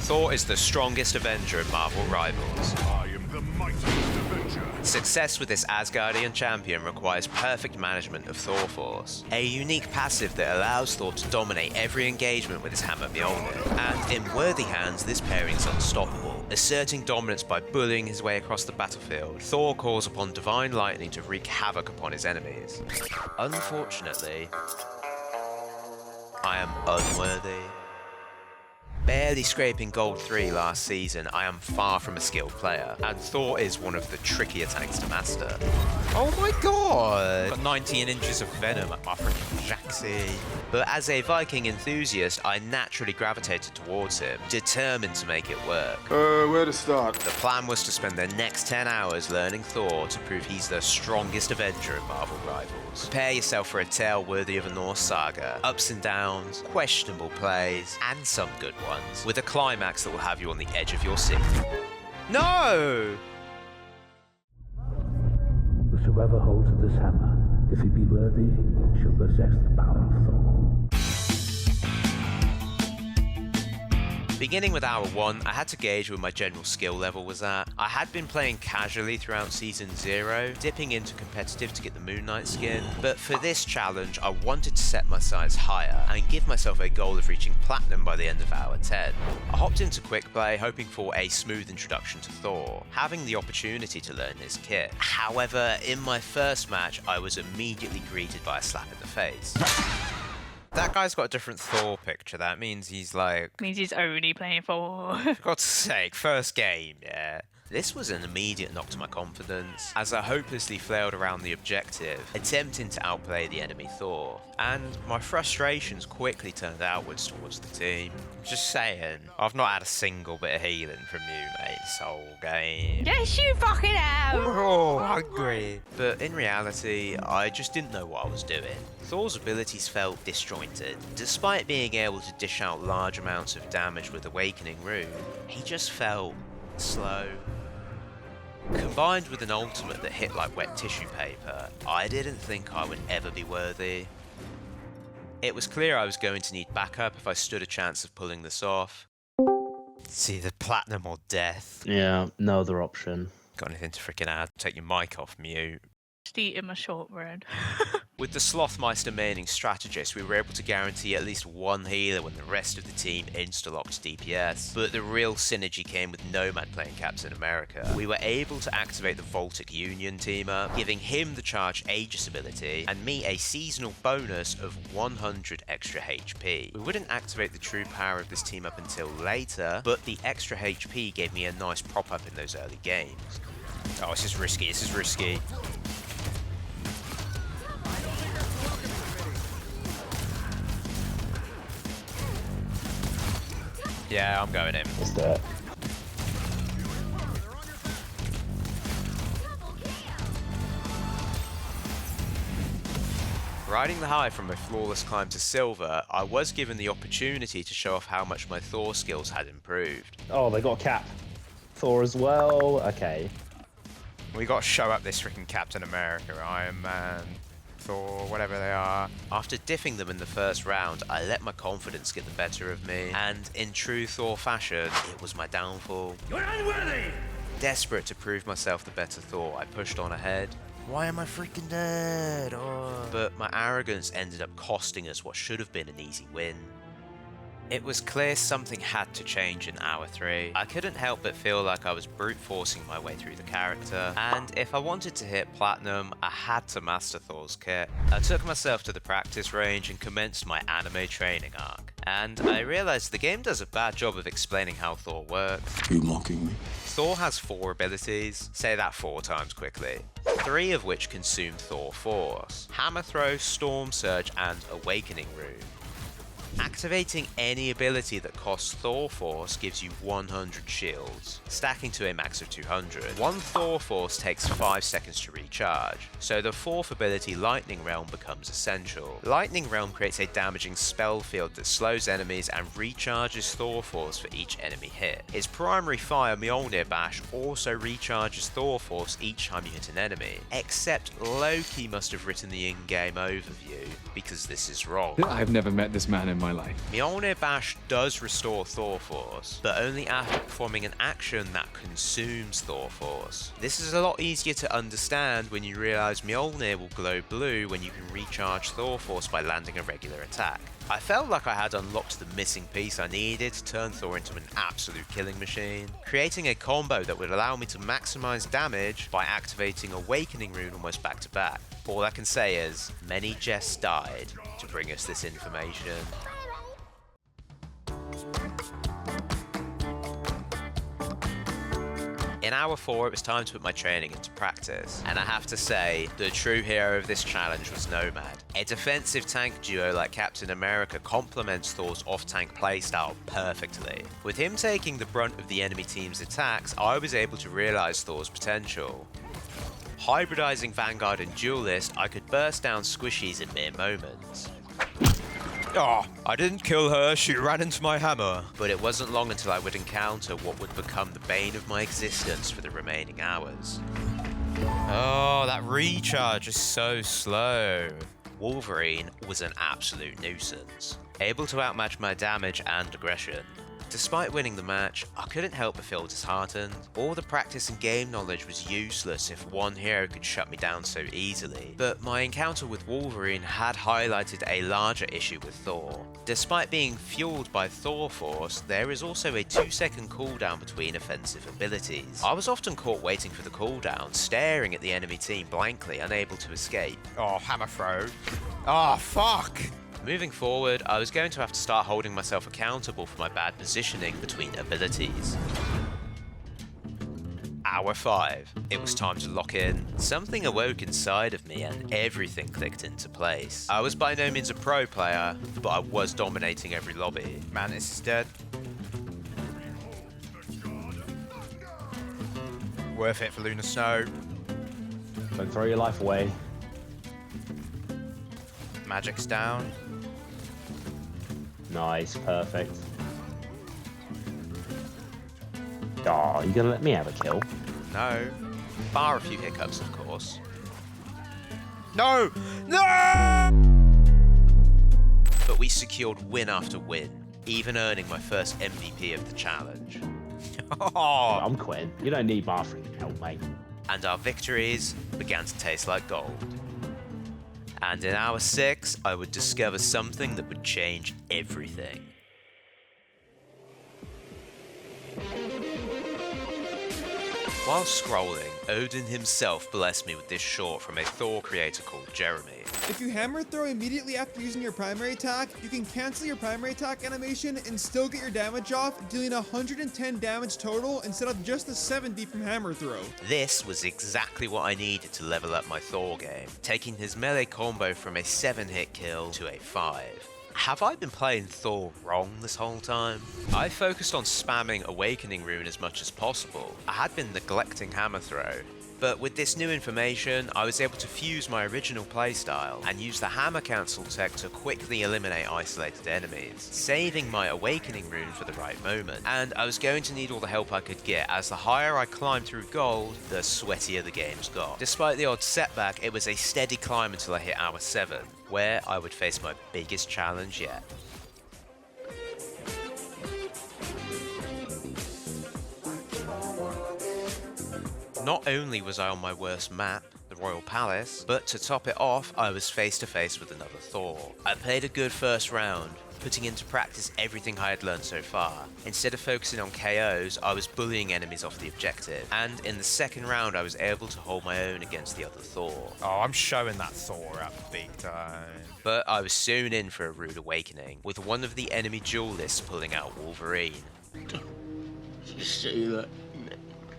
Thor is the strongest Avenger in Marvel Rivals. I am the mightiest Avenger. Success with this Asgardian champion requires perfect management of Thor Force, a unique passive that allows Thor to dominate every engagement with his hammer Mjolnir. And in worthy hands, this pairing is unstoppable. Asserting dominance by bullying his way across the battlefield, Thor calls upon divine lightning to wreak havoc upon his enemies. Unfortunately, I am unworthy. Barely scraping gold 3 last season, I am far from a skilled player, and Thor is one of the trickier tanks to master. Oh my god! Got 19 inches of venom at my freaking Jaxie. But as a Viking enthusiast, I naturally gravitated towards him, determined to make it work. Where to start? The plan was to spend the next 10 hours learning Thor to prove he's the strongest Avenger in Marvel Rivals. Prepare yourself for a tale worthy of a Norse saga. Ups and downs, questionable plays, and some good ones, with a climax that will have you on the edge of your seat. No! Whosoever holds this hammer, if he be worthy, shall possess the power of Thor. Beginning with hour 1, I had to gauge where my general skill level was at. I had been playing casually throughout season 0, dipping into competitive to get the Moon Knight skin, but for this challenge I wanted to set my sights higher and give myself a goal of reaching platinum by the end of hour 10. I hopped into quick play hoping for a smooth introduction to Thor, having the opportunity to learn his kit. However, in my first match I was immediately greeted by a slap in the face. That guy's got a different Thor picture. That means he's like... Means he's only playing for... For God's sake, first game, yeah. This was an immediate knock to my confidence, as I hopelessly flailed around the objective, attempting to outplay the enemy Thor. And my frustrations quickly turned outwards towards the team. Just saying, I've not had a single bit of healing from you, mate, this whole game. Yes, you fucking have! We're all hungry. But in reality, I just didn't know what I was doing. Thor's abilities felt disjointed. Despite being able to dish out large amounts of damage with Awakening Rune, he just felt slow. Combined with an ultimate that hit like wet tissue paper, I didn't think I would ever be worthy. It was clear I was going to need backup if I stood a chance of pulling this off. It's either platinum or death. Yeah, no other option. Got anything to freaking add? Take your mic off mute. Just eating my shortbread. With the Slothmeister maining strategist, we were able to guarantee at least one healer when the rest of the team insta-locked DPS. But the real synergy came with Nomad playing Captain America. We were able to activate the Voltic Union team-up, giving him the Charge Aegis ability, and me a seasonal bonus of 100 extra HP. We wouldn't activate the true power of this team-up until later, but the extra HP gave me a nice prop-up in those early games. Oh, this is risky, this is risky. Yeah, I'm going in. What's that? Riding the high from my flawless climb to silver, I was given the opportunity to show off how much my Thor skills had improved. Oh, they got a cap. Thor as well. Okay. We got to show up this freaking Captain America, Iron Man, Thor, whatever they are. After diffing them in the first round, I let my confidence get the better of me, and in true Thor fashion, it was my downfall. You're unworthy! Desperate to prove myself the better Thor, I pushed on ahead. Why am I freaking dead? Oh. But my arrogance ended up costing us what should have been an easy win. It was clear something had to change in hour 3. I couldn't help but feel like I was brute forcing my way through the character, and if I wanted to hit platinum, I had to master Thor's kit. I took myself to the practice range and commenced my anime training arc, and I realized the game does a bad job of explaining how Thor works. You mocking me? Thor has 4 abilities, say that 4 times quickly, 3 of which consume Thor Force: Hammer Throw, Storm Surge, and Awakening Rune. Activating any ability that costs Thor Force gives you 100 shields, stacking to a max of 200. One Thor Force takes 5 seconds to recharge, so the 4th ability, Lightning Realm, becomes essential. Lightning Realm creates a damaging spell field that slows enemies and recharges Thor Force for each enemy hit. His primary fire, Mjolnir Bash, also recharges Thor Force each time you hit an enemy, except Loki must have written the in-game overview, because this is wrong. I've never met this man in my life. Mjolnir Bash does restore Thor Force, but only after performing an action that consumes Thor Force. This is a lot easier to understand when you realise Mjolnir will glow blue when you can recharge Thor Force by landing a regular attack. I felt like I had unlocked the missing piece I needed to turn Thor into an absolute killing machine, creating a combo that would allow me to maximise damage by activating Awakening Rune almost back to back. All I can say is, many Jests died to bring us this information. In hour 4, it was time to put my training into practice, and I have to say, the true hero of this challenge was Nomad. A defensive tank duo like Captain America complements Thor's off-tank playstyle perfectly. With him taking the brunt of the enemy team's attacks, I was able to realise Thor's potential. Hybridizing Vanguard and Duelist, I could burst down squishies in mere moments. Oh, I didn't kill her, she ran into my hammer. But it wasn't long until I would encounter what would become the bane of my existence for the remaining hours. Oh, that recharge is so slow. Wolverine was an absolute nuisance, able to outmatch my damage and aggression. Despite winning the match, I couldn't help but feel disheartened. All the practice and game knowledge was useless if one hero could shut me down so easily, but my encounter with Wolverine had highlighted a larger issue with Thor. Despite being fueled by Thor Force, there is also a 2-second cooldown between offensive abilities. I was often caught waiting for the cooldown, staring at the enemy team blankly, unable to escape. Oh, hammer throw. Oh, fuck! Moving forward, I was going to have to start holding myself accountable for my bad positioning between abilities. Hour 5. It was time to lock in. Something awoke inside of me and everything clicked into place. I was by no means a pro player, but I was dominating every lobby. Mantis is dead. Worth it for Lunar Snow. Don't throw your life away. Magic's down. Nice, perfect. Oh, you gonna let me have a kill? No. Bar a few hiccups, of course. No! No! But we secured win after win, even earning my first MVP of the challenge. I'm quitting. You don't need my freaking help, mate. And our victories began to taste like gold. And in hour 6, I would discover something that would change everything. While scrolling, Odin himself blessed me with this short from a Thor creator called Jeremy. If you hammer throw immediately after using your primary attack, you can cancel your primary attack animation and still get your damage off, dealing 110 damage total instead of just the 70 from hammer throw. This was exactly what I needed to level up my Thor game, taking his melee combo from a 7-hit kill to a 5. Have I been playing Thor wrong this whole time? I focused on spamming Awakening Rune as much as possible. I had been neglecting hammer throw. But with this new information, I was able to fuse my original playstyle and use the hammer cancel tech to quickly eliminate isolated enemies, saving my Awakening Rune for the right moment. And I was going to need all the help I could get, as the higher I climbed through gold, the sweatier the games got. Despite the odd setback, it was a steady climb until I hit hour 7, where I would face my biggest challenge yet. Not only was I on my worst map, the Royal Palace, but to top it off, I was face to face with another Thor. I played a good first round, putting into practice everything I had learned so far. Instead of focusing on KOs, I was bullying enemies off the objective, and in the second round I was able to hold my own against the other Thor. Oh, I'm showing that Thor up big time. But I was soon in for a rude awakening, with one of the enemy duelists pulling out Wolverine.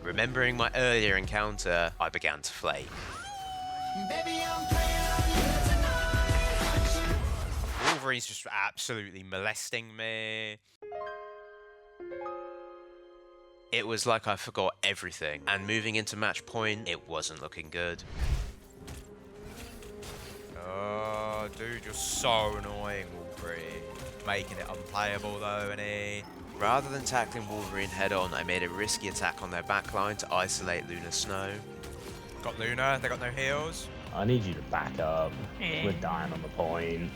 Remembering my earlier encounter, I began to flame. Wolverine's just absolutely molesting me. It was like I forgot everything, and moving into match point, it wasn't looking good. Oh, dude, you're so annoying, Wolverine. Making it unplayable though, innit? Rather than tackling Wolverine head-on, I made a risky attack on their backline to isolate Lunar Snow. Got Luna, they got no heals. I need you to back up. Yeah. We're dying on the point.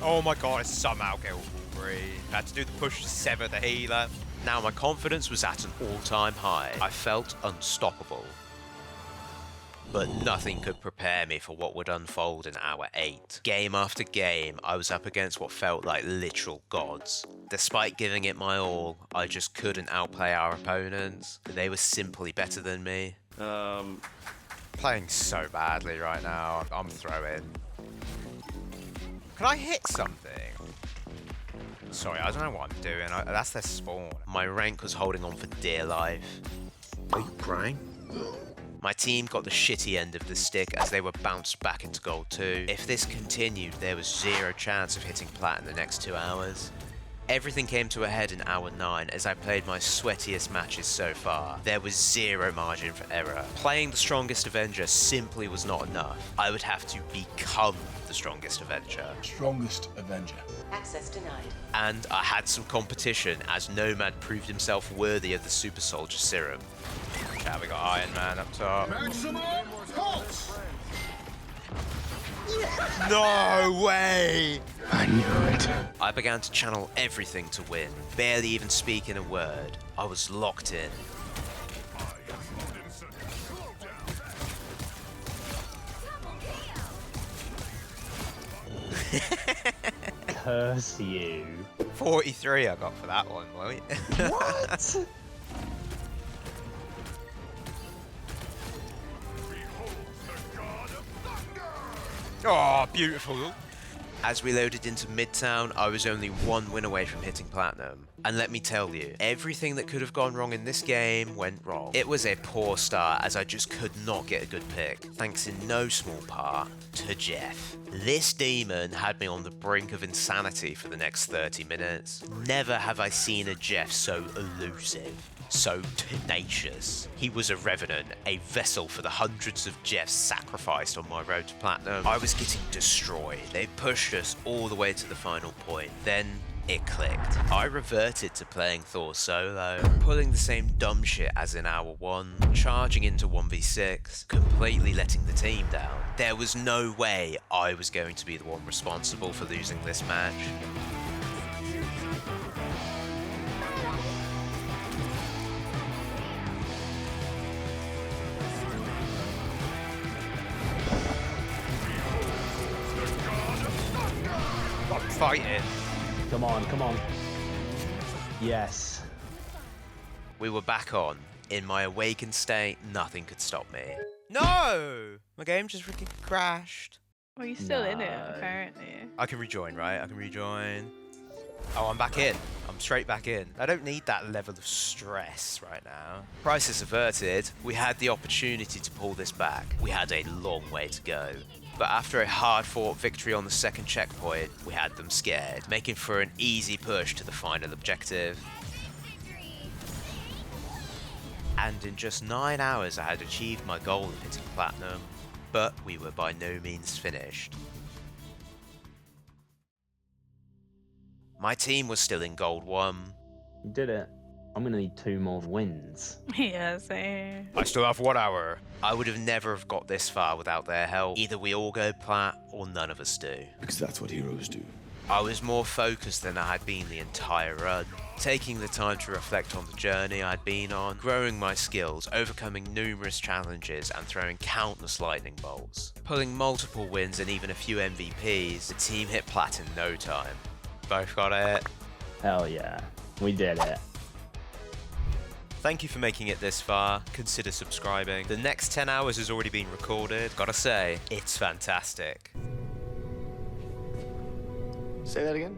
Oh my god, I somehow killed Wolverine. I had to do the push to sever the healer. Now my confidence was at an all-time high. I felt unstoppable. But nothing could prepare me for what would unfold in Hour 8. Game after game, I was up against what felt like literal gods. Despite giving it my all, I just couldn't outplay our opponents. They were simply better than me. Playing so badly right now, I'm throwing. Can I hit something? Sorry, I don't know what I'm doing. That's their spawn. My rank was holding on for dear life. Are you crying? My team got the shitty end of the stick as they were bounced back into Gold 2. If this continued, there was zero chance of hitting Plat in the next 2 hours. Everything came to a head in Hour 9 as I played my sweatiest matches so far. There was zero margin for error. Playing the Strongest Avenger simply was not enough. I would have to become the Strongest Avenger. Strongest Avenger. Access denied. And I had some competition as Nomad proved himself worthy of the Super Soldier Serum. Yeah, we got Iron Man up top. Maximum pulse! No way! I knew it. I began to channel everything to win, barely even speaking a word. I was locked in. Curse you. 43 I got for that one, boy. What? Oh, beautiful. As we loaded into Midtown, I was only one win away from hitting Platinum. And let me tell you, everything that could have gone wrong in this game went wrong. It was a poor start as I just could not get a good pick, thanks in no small part to Jeff. This demon had me on the brink of insanity for the next 30 minutes. Never have I seen a Jeff so elusive. So tenacious. He was a revenant, a vessel for the hundreds of Jeffs sacrificed on my road to Platinum. I was getting destroyed. They pushed us all the way to the final point. Then it clicked. I reverted to playing Thor solo, pulling the same dumb shit as in Hour 1, charging into 1v6, completely letting the team down. There was no way I was going to be the one responsible for losing this match. I'm fighting. Come on, come on. Yes. We were back on. In my awakened state, nothing could stop me. No! My game just freaking crashed. Well, you're still in it, No. apparently. I can rejoin, right? I can rejoin. Oh, I'm back in. I'm straight back in. I don't need that level of stress right now. Crisis averted. We had the opportunity to pull this back. We had a long way to go. But after a hard-fought victory on the second checkpoint, we had them scared, making for an easy push to the final objective. And in just 9 hours I had achieved my goal of hitting Platinum, but we were by no means finished. My team was still in Gold 1. You did it. I'm gonna need 2 more wins. Yeah, same. I still have 1 hour. I would have never have got this far without their help. Either we all go plat, or none of us do. Because that's what heroes do. I was more focused than I had been the entire run, taking the time to reflect on the journey I'd been on, growing my skills, overcoming numerous challenges and throwing countless lightning bolts. Pulling multiple wins and even a few MVPs, the team hit plat in no time. Both got it. Hell yeah. We did it. Thank you for making it this far. Consider subscribing. The next 10 hours has already been recorded. Gotta say, it's fantastic. Say that again?